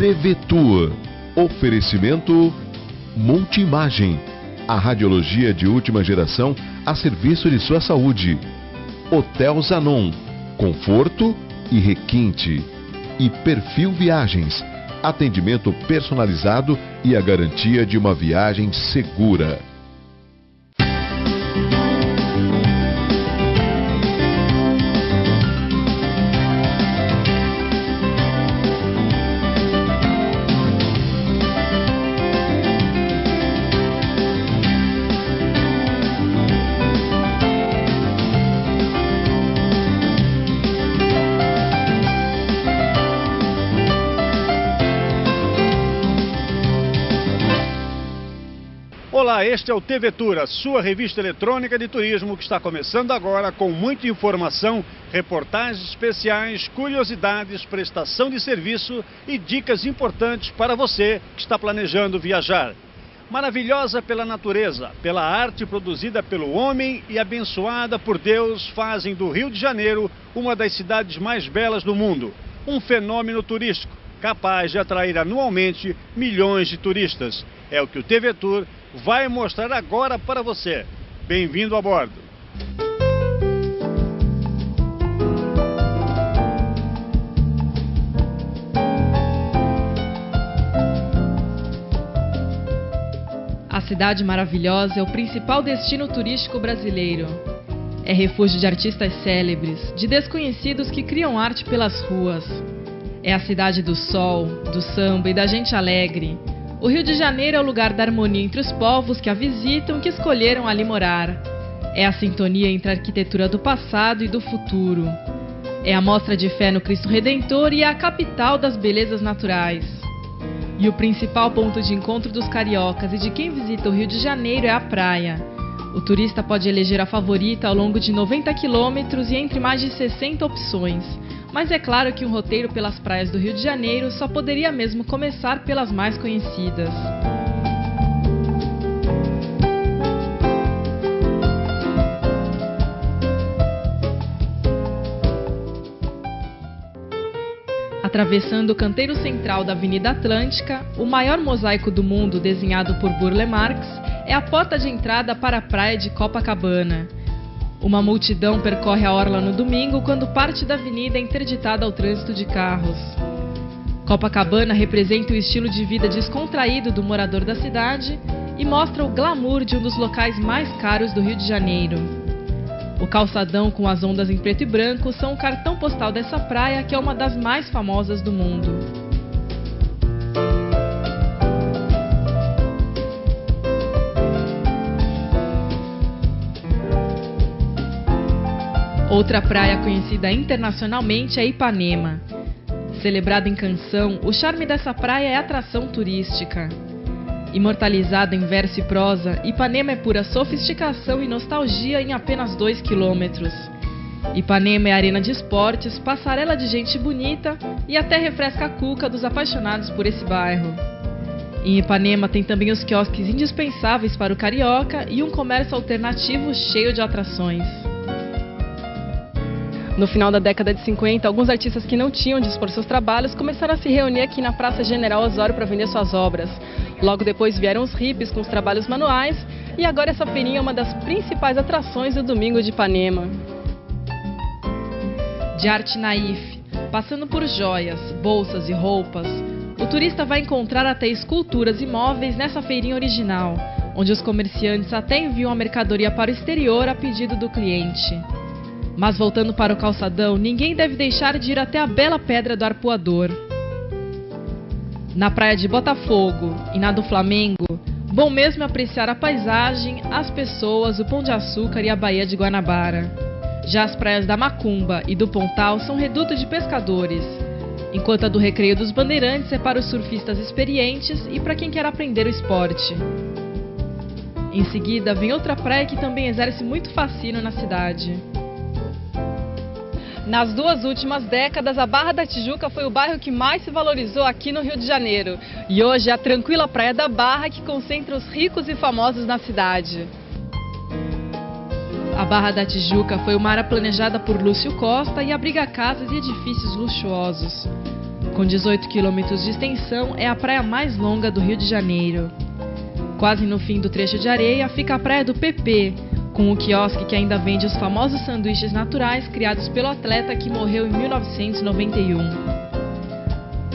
TV Tour. Oferecimento Multimagem, a radiologia de última geração a serviço de sua saúde. Hotel Zanon, conforto e requinte. E Perfil Viagens, atendimento personalizado e a garantia de uma viagem segura. Olá, este é o TV Tour, a sua revista eletrônica de turismo que está começando agora com muita informação, reportagens especiais, curiosidades, prestação de serviço e dicas importantes para você que está planejando viajar. Maravilhosa pela natureza, pela arte produzida pelo homem e abençoada por Deus, fazem do Rio de Janeiro uma das cidades mais belas do mundo. Um fenômeno turístico capaz de atrair anualmente milhões de turistas. É o que o TV Tour vai mostrar agora para você. Bem-vindo a bordo! A Cidade Maravilhosa é o principal destino turístico brasileiro. É refúgio de artistas célebres, de desconhecidos que criam arte pelas ruas. É a cidade do sol, do samba e da gente alegre. O Rio de Janeiro é o lugar da harmonia entre os povos que a visitam e que escolheram ali morar. É a sintonia entre a arquitetura do passado e do futuro. É a mostra de fé no Cristo Redentor e é a capital das belezas naturais. E o principal ponto de encontro dos cariocas e de quem visita o Rio de Janeiro é a praia. O turista pode eleger a favorita ao longo de 90 quilômetros e entre mais de 60 opções. Mas é claro que um roteiro pelas praias do Rio de Janeiro só poderia mesmo começar pelas mais conhecidas. Atravessando o canteiro central da Avenida Atlântica, o maior mosaico do mundo desenhado por Burle Marx é a porta de entrada para a praia de Copacabana. Uma multidão percorre a orla no domingo quando parte da avenida é interditada ao trânsito de carros. Copacabana representa o estilo de vida descontraído do morador da cidade e mostra o glamour de um dos locais mais caros do Rio de Janeiro. O calçadão com as ondas em preto e branco são o cartão postal dessa praia, que é uma das mais famosas do mundo. Outra praia conhecida internacionalmente é Ipanema. Celebrada em canção, o charme dessa praia é atração turística. Imortalizada em verso e prosa, Ipanema é pura sofisticação e nostalgia em apenas 2 quilômetros. Ipanema é arena de esportes, passarela de gente bonita e até refresca a cuca dos apaixonados por esse bairro. Em Ipanema tem também os quiosques indispensáveis para o carioca e um comércio alternativo cheio de atrações. No final da década de 50, alguns artistas que não tinham de expor seus trabalhos começaram a se reunir aqui na Praça General Osório para vender suas obras. Logo depois vieram os hippies com os trabalhos manuais e agora essa feirinha é uma das principais atrações do Domingo de Ipanema. De arte naif, passando por joias, bolsas e roupas, o turista vai encontrar até esculturas e móveis nessa feirinha original, onde os comerciantes até enviam a mercadoria para o exterior a pedido do cliente. Mas voltando para o calçadão, ninguém deve deixar de ir até a bela Pedra do Arpoador. Na praia de Botafogo e na do Flamengo, bom mesmo é apreciar a paisagem, as pessoas, o Pão de Açúcar e a Baía de Guanabara. Já as praias da Macumba e do Pontal são reduto de pescadores, enquanto a do Recreio dos Bandeirantes é para os surfistas experientes e para quem quer aprender o esporte. Em seguida, vem outra praia que também exerce muito fascínio na cidade. Nas 2 últimas décadas, a Barra da Tijuca foi o bairro que mais se valorizou aqui no Rio de Janeiro. E hoje é a tranquila Praia da Barra que concentra os ricos e famosos na cidade. A Barra da Tijuca foi uma área planejada por Lúcio Costa e abriga casas e edifícios luxuosos. Com 18 quilômetros de extensão, é a praia mais longa do Rio de Janeiro. Quase no fim do trecho de areia fica a Praia do PP, com o quiosque que ainda vende os famosos sanduíches naturais criados pelo atleta que morreu em 1991.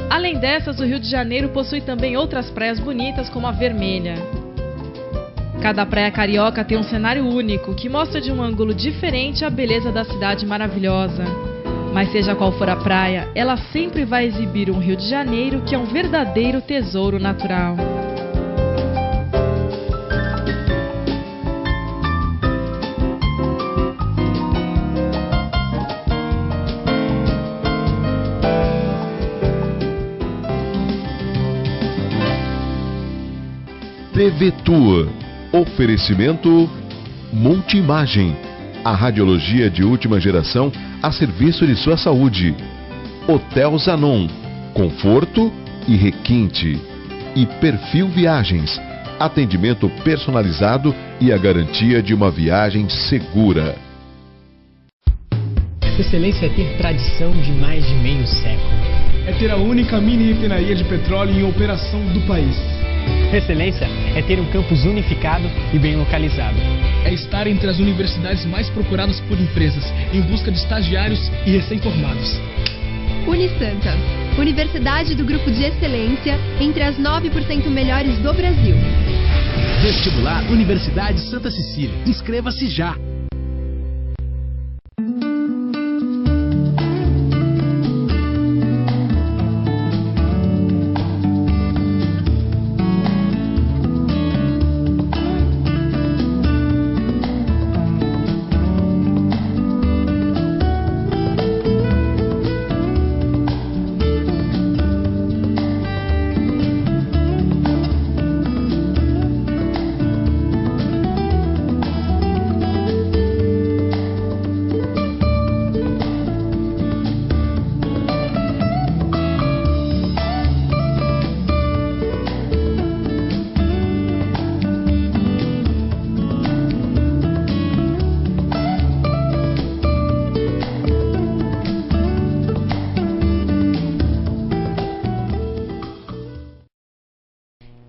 Além dessas, o Rio de Janeiro possui também outras praias bonitas, como a Vermelha. Cada praia carioca tem um cenário único, que mostra de um ângulo diferente a beleza da cidade maravilhosa. Mas seja qual for a praia, ela sempre vai exibir um Rio de Janeiro que é um verdadeiro tesouro natural. TV Tour. Oferecimento Multimagem. A radiologia de última geração a serviço de sua saúde. Hotel Zanon. Conforto e requinte. E Perfil Viagens. Atendimento personalizado e a garantia de uma viagem segura. Excelência é ter tradição de mais de meio século. É ter a única mini refinaria de petróleo em operação do país. Excelência é ter um campus unificado e bem localizado. É estar entre as universidades mais procuradas por empresas, em busca de estagiários e recém-formados. Unisanta, Universidade do Grupo de Excelência, entre as 9% melhores do Brasil. Vestibular Universidade Santa Cecília. Inscreva-se já!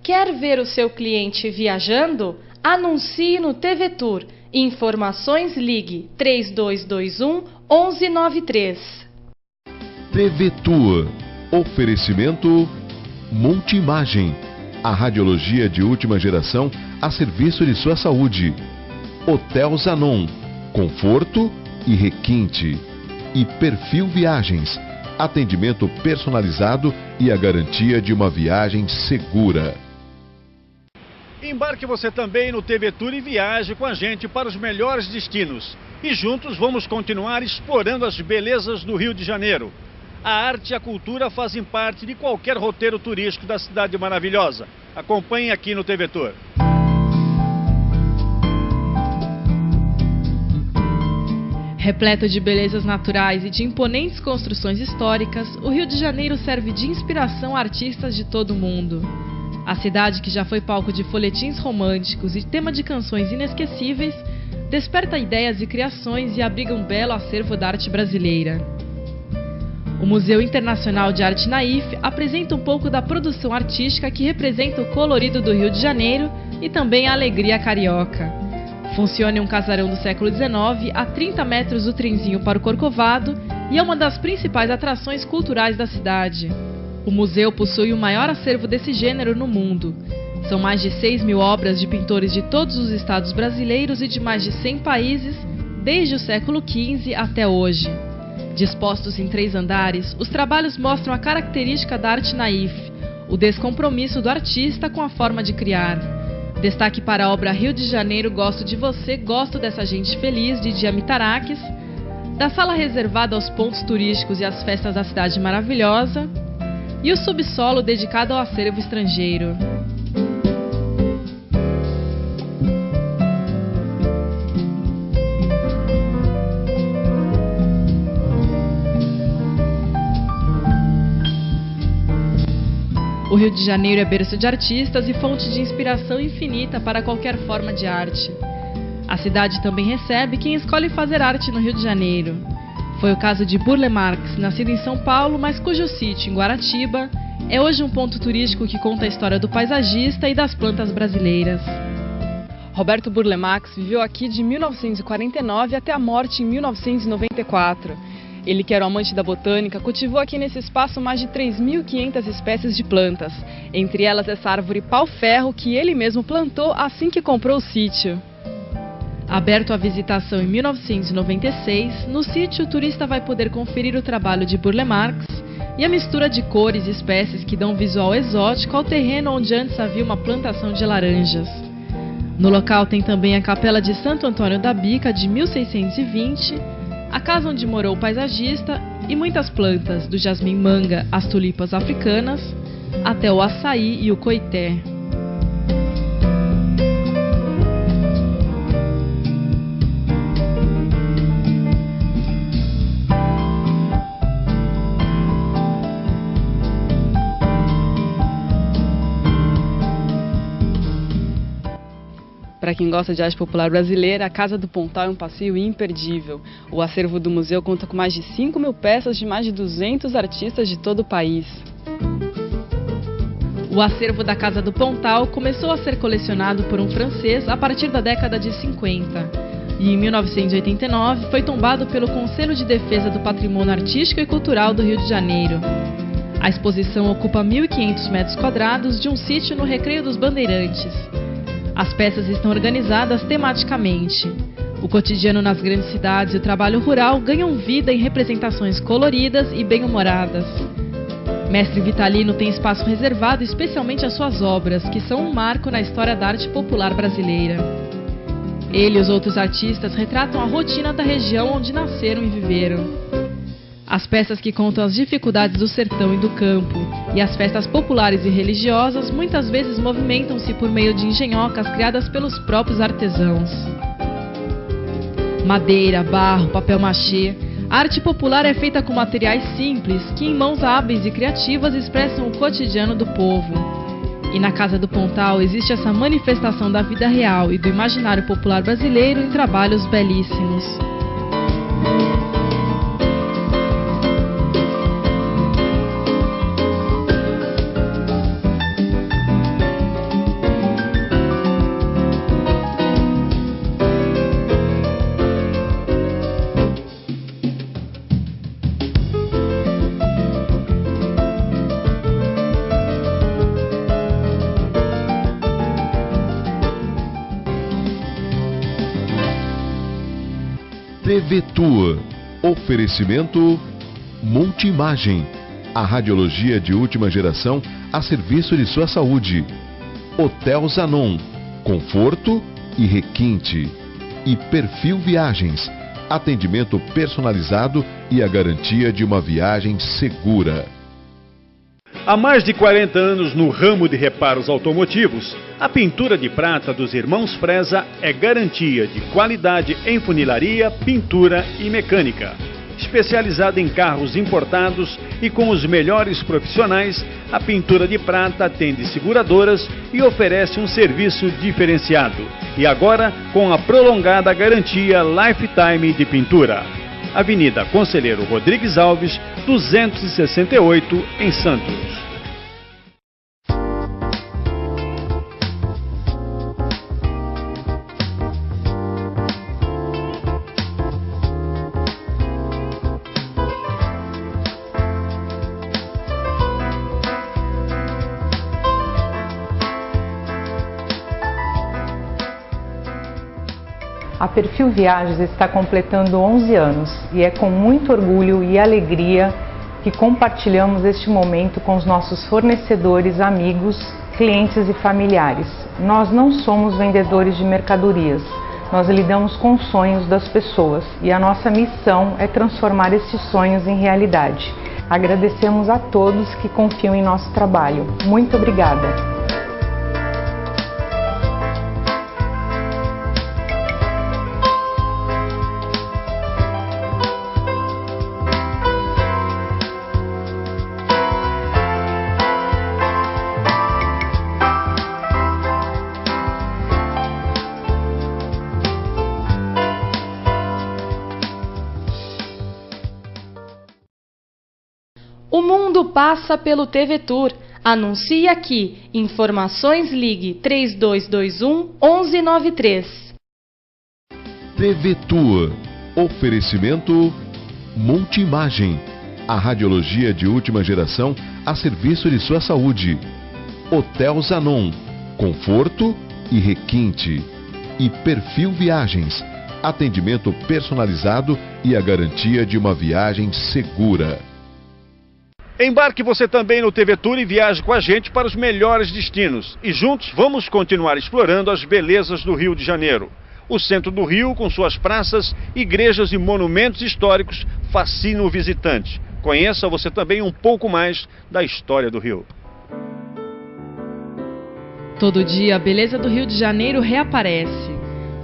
Quer ver o seu cliente viajando? Anuncie no TV Tour. Informações ligue 3221 1193. TV Tour. Oferecimento Multimagem. A radiologia de última geração a serviço de sua saúde. Hotel Zanon. Conforto e requinte. E Perfil Viagens. Atendimento personalizado e a garantia de uma viagem segura. Embarque você também no TV Tour e viaje com a gente para os melhores destinos. E juntos vamos continuar explorando as belezas do Rio de Janeiro. A arte e a cultura fazem parte de qualquer roteiro turístico da cidade maravilhosa. Acompanhe aqui no TV Tour. Repleto de belezas naturais e de imponentes construções históricas, o Rio de Janeiro serve de inspiração a artistas de todo o mundo. A cidade, que já foi palco de folhetins românticos e tema de canções inesquecíveis, desperta ideias e criações e abriga um belo acervo da arte brasileira. O Museu Internacional de Arte Naif apresenta um pouco da produção artística que representa o colorido do Rio de Janeiro e também a alegria carioca. Funciona em um casarão do século XIX, a 30 metros do trenzinho para o Corcovado, e é uma das principais atrações culturais da cidade. O museu possui o maior acervo desse gênero no mundo. São mais de 6.000 obras de pintores de todos os estados brasileiros e de mais de 100 países, desde o século XV até hoje. Dispostos em 3 andares, os trabalhos mostram a característica da arte naif, o descompromisso do artista com a forma de criar. Destaque para a obra Rio de Janeiro, Gosto de Você, Gosto dessa Gente Feliz, de Dia Mitarakis, da sala reservada aos pontos turísticos e às festas da cidade maravilhosa, e o subsolo dedicado ao acervo estrangeiro. O Rio de Janeiro é berço de artistas e fonte de inspiração infinita para qualquer forma de arte. A cidade também recebe quem escolhe fazer arte no Rio de Janeiro. Foi o caso de Burle Marx, nascido em São Paulo, mas cujo sítio, em Guaratiba, é hoje um ponto turístico que conta a história do paisagista e das plantas brasileiras. Roberto Burle Marx viveu aqui de 1949 até a morte em 1994. Ele, que era um amante da botânica, cultivou aqui nesse espaço mais de 3.500 espécies de plantas, entre elas essa árvore pau-ferro que ele mesmo plantou assim que comprou o sítio. Aberto à visitação em 1996, no sítio o turista vai poder conferir o trabalho de Burle Marx e a mistura de cores e espécies que dão um visual exótico ao terreno onde antes havia uma plantação de laranjas. No local tem também a Capela de Santo Antônio da Bica, de 1620, a casa onde morou o paisagista e muitas plantas, do jasmim-manga às tulipas africanas, até o açaí e o coité. Para quem gosta de arte popular brasileira, a Casa do Pontal é um passeio imperdível. O acervo do museu conta com mais de 5.000 peças de mais de 200 artistas de todo o país. O acervo da Casa do Pontal começou a ser colecionado por um francês a partir da década de 50 e, em 1989, foi tombado pelo Conselho de Defesa do Patrimônio Artístico e Cultural do Rio de Janeiro. A exposição ocupa 1.500 metros quadrados de um sítio no Recreio dos Bandeirantes. As peças estão organizadas tematicamente. O cotidiano nas grandes cidades e o trabalho rural ganham vida em representações coloridas e bem-humoradas. Mestre Vitalino tem espaço reservado especialmente às suas obras, que são um marco na história da arte popular brasileira. Ele e os outros artistas retratam a rotina da região onde nasceram e viveram. As peças que contam as dificuldades do sertão e do campo e as festas populares e religiosas muitas vezes movimentam-se por meio de engenhocas criadas pelos próprios artesãos. Madeira, barro, papel machê, a arte popular é feita com materiais simples que em mãos hábeis e criativas expressam o cotidiano do povo. E na Casa do Pontal existe essa manifestação da vida real e do imaginário popular brasileiro em trabalhos belíssimos. TV Tour. Oferecimento Multimagem. A radiologia de última geração a serviço de sua saúde. Hotel Zanon. Conforto e requinte. E Perfil Viagens. Atendimento personalizado e a garantia de uma viagem segura. Há mais de 40 anos no ramo de reparos automotivos, a pintura de prata dos irmãos Freza é garantia de qualidade em funilaria, pintura e mecânica. Especializada em carros importados e com os melhores profissionais, a pintura de prata atende seguradoras e oferece um serviço diferenciado. E agora com a prolongada garantia Lifetime de pintura. Avenida Conselheiro Rodrigues Alves, 268, em Santos. A Perfil Viagens está completando 11 anos e é com muito orgulho e alegria que compartilhamos este momento com os nossos fornecedores, amigos, clientes e familiares. Nós não somos vendedores de mercadorias, nós lidamos com os sonhos das pessoas e a nossa missão é transformar esses sonhos em realidade. Agradecemos a todos que confiam em nosso trabalho. Muito obrigada! passa pelo TV Tour. Anuncie aqui. Informações ligue 3221 1193. TV Tour. Oferecimento Multimagem. A radiologia de última geração a serviço de sua saúde. Hotel Zanon. Conforto e requinte. E Perfil Viagens. Atendimento personalizado e a garantia de uma viagem segura. Embarque você também no TV Tour e viaje com a gente para os melhores destinos. E juntos vamos continuar explorando as belezas do Rio de Janeiro. O centro do Rio, com suas praças, igrejas e monumentos históricos, fascina o visitante. Conheça você também um pouco mais da história do Rio. Todo dia a beleza do Rio de Janeiro reaparece,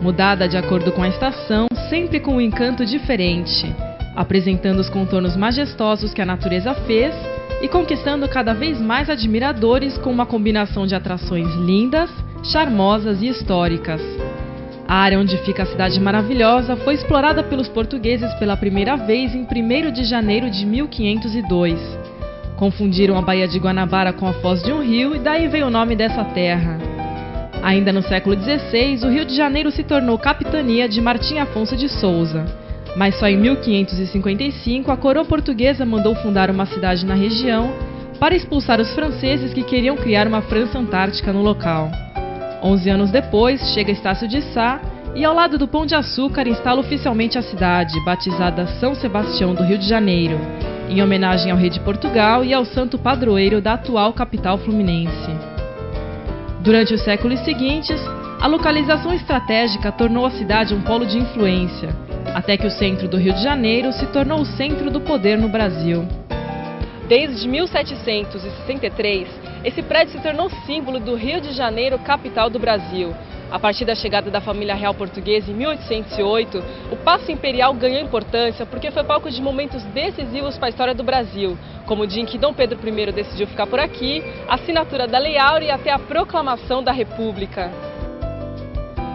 mudada de acordo com a estação, sempre com um encanto diferente, apresentando os contornos majestosos que a natureza fez e conquistando cada vez mais admiradores com uma combinação de atrações lindas, charmosas e históricas. A área onde fica a Cidade Maravilhosa foi explorada pelos portugueses pela primeira vez em 1º de janeiro de 1502. Confundiram a Baía de Guanabara com a foz de um rio e daí veio o nome dessa terra. Ainda no século XVI, o Rio de Janeiro se tornou capitania de Martim Afonso de Souza. Mas só em 1555 a coroa portuguesa mandou fundar uma cidade na região para expulsar os franceses que queriam criar uma França Antártica no local. 11 anos depois, chega Estácio de Sá e ao lado do Pão de Açúcar instala oficialmente a cidade, batizada São Sebastião do Rio de Janeiro, em homenagem ao rei de Portugal e ao santo padroeiro da atual capital fluminense. Durante os séculos seguintes, a localização estratégica tornou a cidade um polo de influência, até que o centro do Rio de Janeiro se tornou o centro do poder no Brasil. Desde 1763, esse prédio se tornou símbolo do Rio de Janeiro, capital do Brasil. A partir da chegada da família real portuguesa em 1808, o Paço Imperial ganhou importância porque foi palco de momentos decisivos para a história do Brasil, como o dia em que Dom Pedro I decidiu ficar por aqui, a assinatura da Lei Áurea e até a proclamação da República.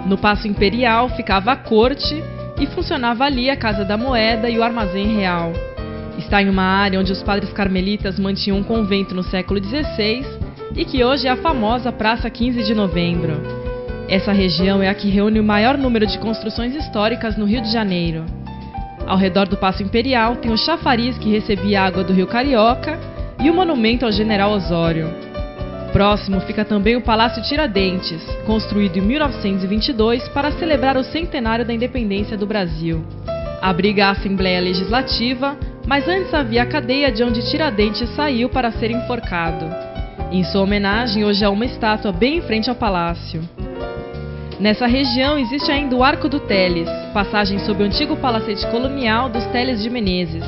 No Paço Imperial ficava a corte e funcionava ali a Casa da Moeda e o Armazém Real. Está em uma área onde os padres carmelitas mantinham um convento no século XVI e que hoje é a famosa Praça 15 de Novembro. Essa região é a que reúne o maior número de construções históricas no Rio de Janeiro. Ao redor do Paço Imperial tem o chafariz que recebia água do Rio Carioca e o monumento ao General Osório. Próximo fica também o Palácio Tiradentes, construído em 1922 para celebrar o centenário da independência do Brasil. Abriga a Assembleia Legislativa, mas antes havia a cadeia de onde Tiradentes saiu para ser enforcado. Em sua homenagem, hoje há uma estátua bem em frente ao palácio. Nessa região existe ainda o Arco do Teles, passagem sob o antigo palacete colonial dos Teles de Menezes.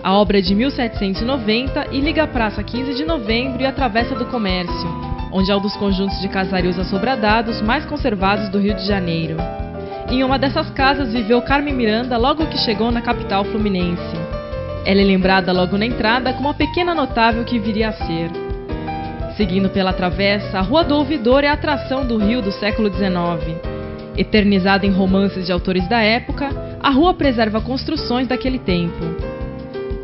A obra é de 1790 e liga a Praça 15 de Novembro e a Travessa do Comércio, onde é um dos conjuntos de casarios assobradados mais conservados do Rio de Janeiro. Em uma dessas casas viveu Carmen Miranda logo que chegou na capital fluminense. Ela é lembrada logo na entrada como a pequena notável que viria a ser. Seguindo pela travessa, a Rua do Ouvidor é a atração do Rio do século XIX. Eternizada em romances de autores da época, a rua preserva construções daquele tempo.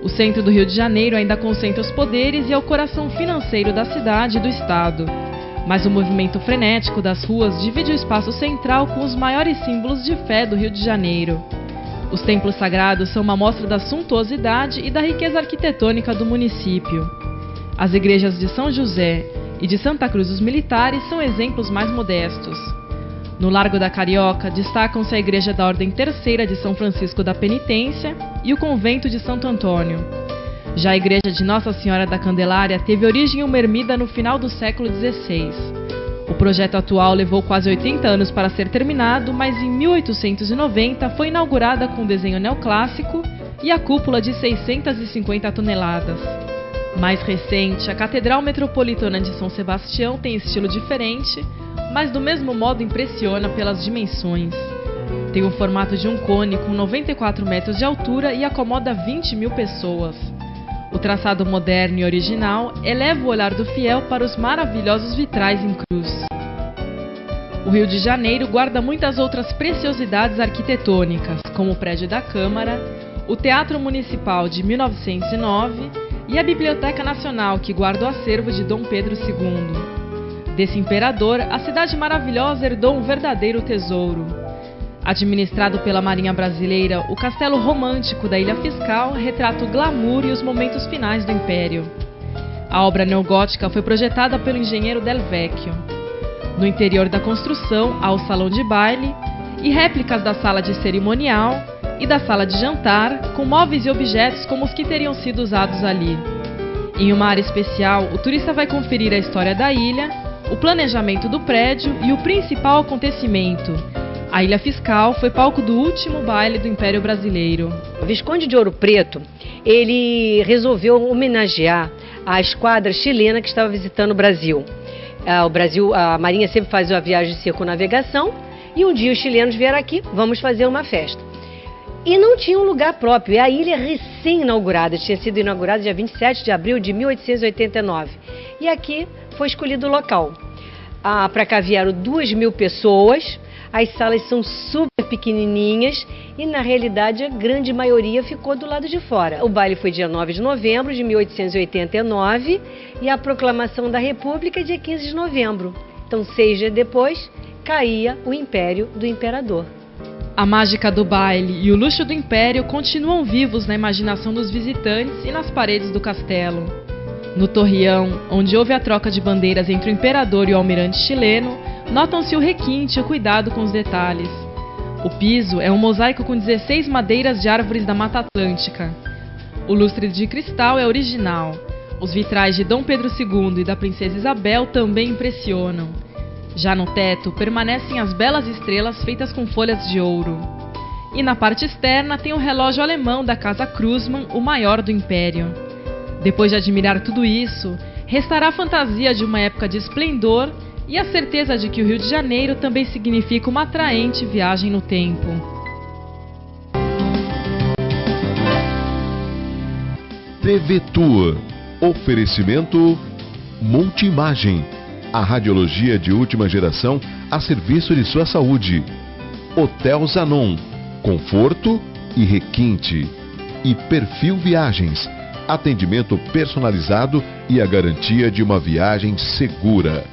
O centro do Rio de Janeiro ainda concentra os poderes e é o coração financeiro da cidade e do estado. Mas o movimento frenético das ruas divide o espaço central com os maiores símbolos de fé do Rio de Janeiro. Os templos sagrados são uma mostra da suntuosidade e da riqueza arquitetônica do município. As igrejas de São José e de Santa Cruz dos Militares são exemplos mais modestos. No Largo da Carioca destacam-se a Igreja da Ordem Terceira de São Francisco da Penitência e o Convento de Santo Antônio. Já a Igreja de Nossa Senhora da Candelária teve origem em uma ermida no final do século XVI. O projeto atual levou quase 80 anos para ser terminado, mas em 1890 foi inaugurada com um desenho neoclássico e a cúpula de 650 toneladas. Mais recente, a Catedral Metropolitana de São Sebastião tem estilo diferente, mas do mesmo modo impressiona pelas dimensões. Tem o formato de um cone com 94 metros de altura e acomoda 20 mil pessoas. O traçado moderno e original eleva o olhar do fiel para os maravilhosos vitrais em cruz. O Rio de Janeiro guarda muitas outras preciosidades arquitetônicas, como o prédio da Câmara, o Teatro Municipal de 1909 e a Biblioteca Nacional, que guarda o acervo de Dom Pedro II. Desse imperador, a cidade maravilhosa herdou um verdadeiro tesouro. Administrado pela Marinha Brasileira, o castelo romântico da Ilha Fiscal retrata o glamour e os momentos finais do Império. A obra neogótica foi projetada pelo engenheiro Del Vecchio. No interior da construção há o salão de baile e réplicas da sala de cerimonial e da sala de jantar, com móveis e objetos como os que teriam sido usados ali. Em uma área especial, o turista vai conferir a história da ilha, o planejamento do prédio e o principal acontecimento. A Ilha Fiscal foi palco do último baile do Império Brasileiro. O Visconde de Ouro Preto, ele resolveu homenagear a esquadra chilena que estava visitando o Brasil. A Marinha sempre fazia a viagem de circunnavegação e um dia os chilenos vieram aqui, vamos fazer uma festa. E não tinha um lugar próprio, a ilha recém-inaugurada, tinha sido inaugurada dia 27 de abril de 1889. E aqui foi escolhido o local. Para cá vieram 2.000 pessoas. As salas são super pequenininhas e, na realidade, a grande maioria ficou do lado de fora. O baile foi dia 9 de novembro de 1889 e a proclamação da República dia 15 de novembro. Então, 6 dias depois, caía o Império do Imperador. A mágica do baile e o luxo do Império continuam vivos na imaginação dos visitantes e nas paredes do castelo. No torreão, onde houve a troca de bandeiras entre o imperador e o almirante chileno, notam-se o requinte e o cuidado com os detalhes. O piso é um mosaico com 16 madeiras de árvores da Mata Atlântica. O lustre de cristal é original. Os vitrais de Dom Pedro II e da Princesa Isabel também impressionam. Já no teto permanecem as belas estrelas feitas com folhas de ouro. E na parte externa tem o relógio alemão da Casa Kruzmann, o maior do Império. Depois de admirar tudo isso, restará a fantasia de uma época de esplendor e a certeza de que o Rio de Janeiro também significa uma atraente viagem no tempo. TV Tour. Oferecimento Multimagem. A radiologia de última geração a serviço de sua saúde. Hotel Zanon. Conforto e requinte. E Perfil Viagens. Atendimento personalizado e a garantia de uma viagem segura.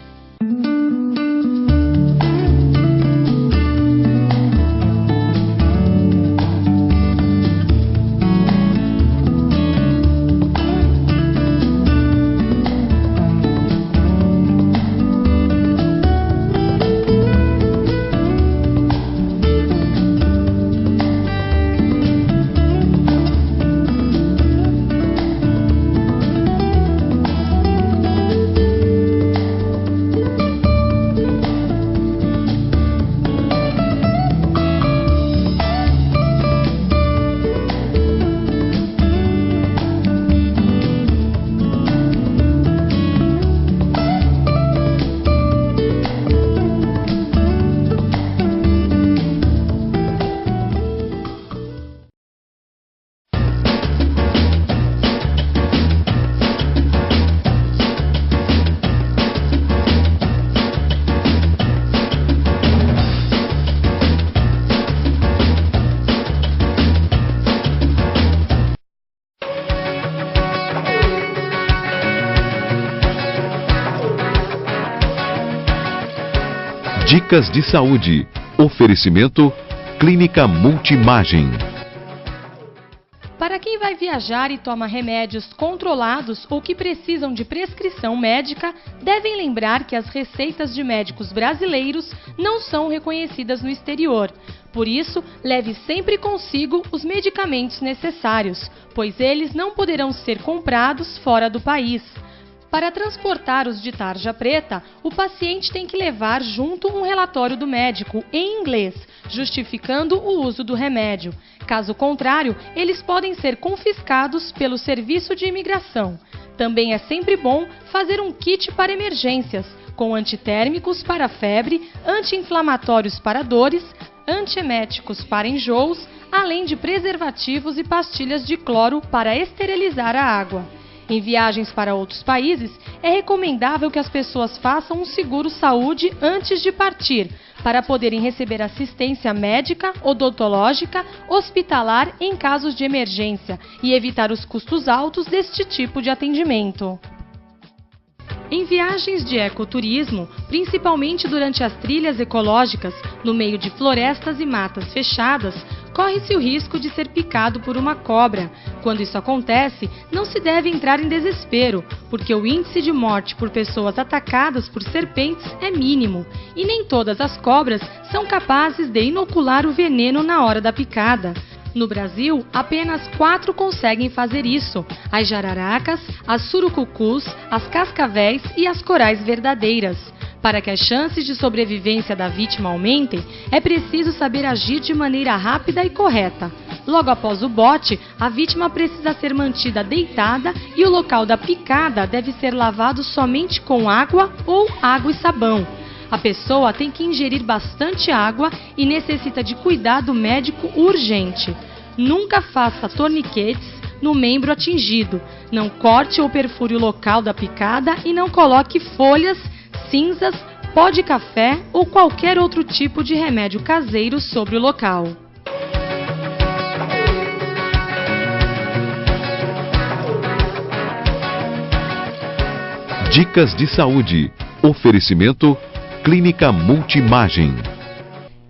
Dicas de saúde. Oferecimento Clínica Multimagem. Para quem vai viajar e toma remédios controlados ou que precisam de prescrição médica, devem lembrar que as receitas de médicos brasileiros não são reconhecidas no exterior. Por isso, leve sempre consigo os medicamentos necessários, pois eles não poderão ser comprados fora do país. Para transportar os de tarja preta, o paciente tem que levar junto um relatório do médico em inglês, justificando o uso do remédio. Caso contrário, eles podem ser confiscados pelo Serviço de Imigração. Também é sempre bom fazer um kit para emergências, com antitérmicos para febre, anti-inflamatórios para dores, antieméticos para enjoos, além de preservativos e pastilhas de cloro para esterilizar a água. Em viagens para outros países, é recomendável que as pessoas façam um seguro-saúde antes de partir, para poderem receber assistência médica, odontológica, hospitalar em casos de emergência e evitar os custos altos deste tipo de atendimento. Em viagens de ecoturismo, principalmente durante as trilhas ecológicas, no meio de florestas e matas fechadas, corre-se o risco de ser picado por uma cobra. Quando isso acontece, não se deve entrar em desespero, porque o índice de morte por pessoas atacadas por serpentes é mínimo, e nem todas as cobras são capazes de inocular o veneno na hora da picada. No Brasil, apenas 4 conseguem fazer isso: as jararacas, as surucucus, as cascavéis e as corais verdadeiras. Para que as chances de sobrevivência da vítima aumentem, é preciso saber agir de maneira rápida e correta. Logo após o bote, a vítima precisa ser mantida deitada e o local da picada deve ser lavado somente com água ou água e sabão. A pessoa tem que ingerir bastante água e necessita de cuidado médico urgente. Nunca faça torniquetes no membro atingido. Não corte ou perfure o local da picada e não coloque folhas, cinzas, pó de café ou qualquer outro tipo de remédio caseiro sobre o local. Dicas de saúde. Oferecimento Clínica Multimagem.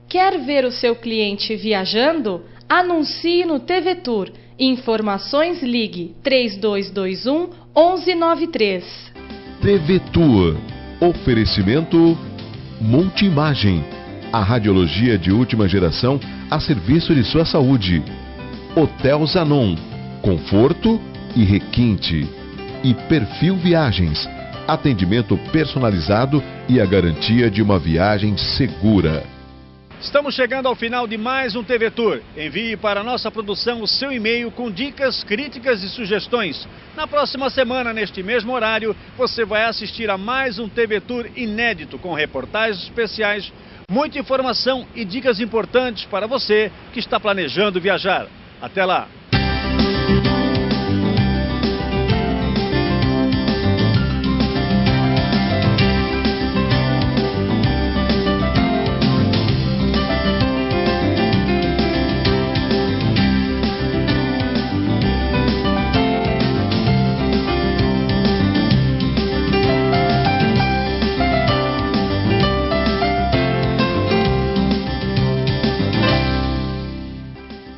Quer ver o seu cliente viajando? Anuncie no TV Tour. Informações ligue 3221 1193. TV Tour. Oferecimento Multimagem. A radiologia de última geração a serviço de sua saúde. Hotel Zanon. Conforto e requinte. E Perfil Viagens. Atendimento personalizado e a garantia de uma viagem segura. Estamos chegando ao final de mais um TV Tour. Envie para a nossa produção o seu e-mail com dicas, críticas e sugestões. Na próxima semana, neste mesmo horário, você vai assistir a mais um TV Tour inédito com reportagens especiais, muita informação e dicas importantes para você que está planejando viajar. Até lá!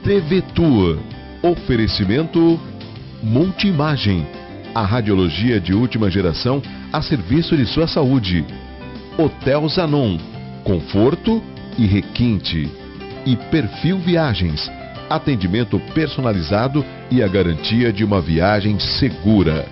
TV Tour. Oferecimento Multimagem. A radiologia de última geração a serviço de sua saúde. Hotel Zanon. Conforto e requinte. E Perfil Viagens. Atendimento personalizado e a garantia de uma viagem segura.